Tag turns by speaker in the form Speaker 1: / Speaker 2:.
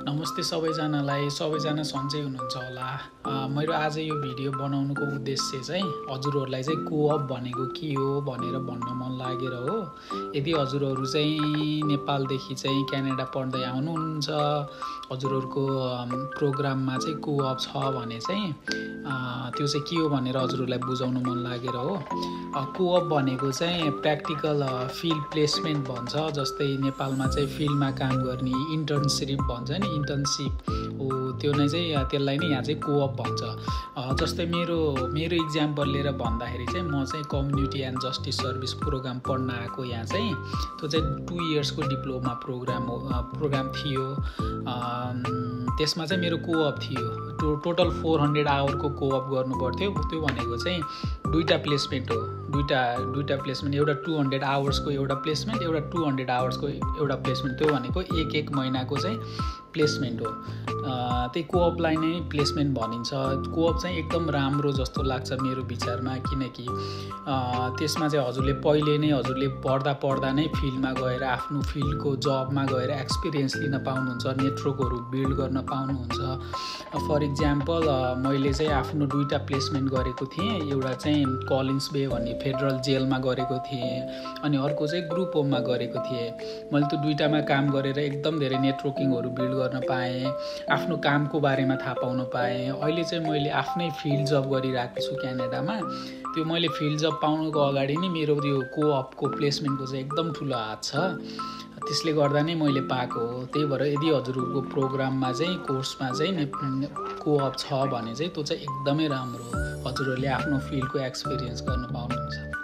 Speaker 1: नमस्ते सबैजनालाई सबैजना सन्चै हुनुहुन्छ होला। मेरो आज यो भिडियो बनाउनुको उद्देश्य चाहिँ हजुरहरूलाई चाहिँ कोअप भनेको के हो भनेर भन्न मन लागेर हो। यदि हजुरहरू चाहिँ नेपालदेखि चाहिँ क्यानाडा पढ्दै आउनुहुन्छ, हजुरहरूको प्रोग्राममा चाहिँ कोअप छ भने चाहिँ त्यो चाहिँ के हो भनेर हजुरहरूलाई बुझाउन मन लागेर हो। कोअप भनेको चाहिँ प्र्याक्टिकल फिल्ड प्लेसमेन्ट भन्छ। जस्तै नेपालमा चाहिँ फिल्डमा काम गर्ने इन्टर्नसिप भन्छ नि, इन्टर्नसिप हो, त्यो नै चाहिँ त्यसलाई नै यहाँ चाहिँ कोअप भन्छ। जस्तै मेरो इक्जाम्पल लिएर भन्दाखेरि चाहिँ म चाहिँ community and justice service program पढ्न आएको यहाँ चाहिँ। त्यो चाहिँ 2 इयर्सको डिप्लोमा प्रोग्राम थियो। त्यसमा चाहिँ मेरो कोअप थियो। टोटल 400 आवरको कोअप गर्नु पर्थ्यो। त्यो भनेको चाहिँ दुईवटा प्लेसमेन्ट हो। दुईवटा प्लेसमेन्ट, एउटा 200 आवर्सको एउटा प्लेसमेन्ट, एउटा 200 आवर्सको एउटा प्लेसमेन्ट। त्यो भनेको एक महिनाको चाहिँ प्लेसमेन्ट हो। त्यही कोअपलाई नै प्लेसमेन्ट भनिन्छ। कोअप चाहिँ एकदम राम्रो जस्तो लाग्छ मेरो विचारमा, किनकि त्यसमा चाहिँ हजुरले पहिले नै हजुरले पढ्दा नै फिल्डमा गएर आफ्नो फिल्डको जबमा गएर एक्सपिरियन्स लिन पाउनुहुन्छ, नेटवर्कहरू बिल्ड गर्न पाउनुहुन्छ। फर इक्जाम्पल मैले चाहिँ आफ्नो 2टा प्लेसमेन्ट गरेको थिएँ। एउटा चाहिँ कलिन्स बे भन्ने फेडरल जेलमा गरेको थिएँ, अनि अर्को चाहिँ ग्रुप होममा गरेको थिएँ। मैले त्यो 2टामा काम गरेर एकदम धेरै नेटवर्किङहरू बिल्ड गर्न पाएँ, आफ्नो कामको बारेमा थाहा पाउन पाएँ। अहिले चाहिँ मैले आफ्नै फिल्ड जब गरिरहेको छु क्यानाडामा। त्यो मैले फिल्ड जब पाउनुको अगाडि नै मेरो त्यो कोअपको प्लेसमेन्टको चाहिँ एकदम ठुलो हात छ। त्यसले गर्दा नै मैले पाएको हो। त्यही भएर यदि हजुरहरूको प्रोग्राममा चाहिँ कोर्समा चाहिँ कोअप छ भने चाहिँ त्यो चाहिँ एकदमै राम्रो हो। हजुरहरूले आफ्नो फिल्डको एक्सपिरियन्स गर्न पाउनुहुन्छ।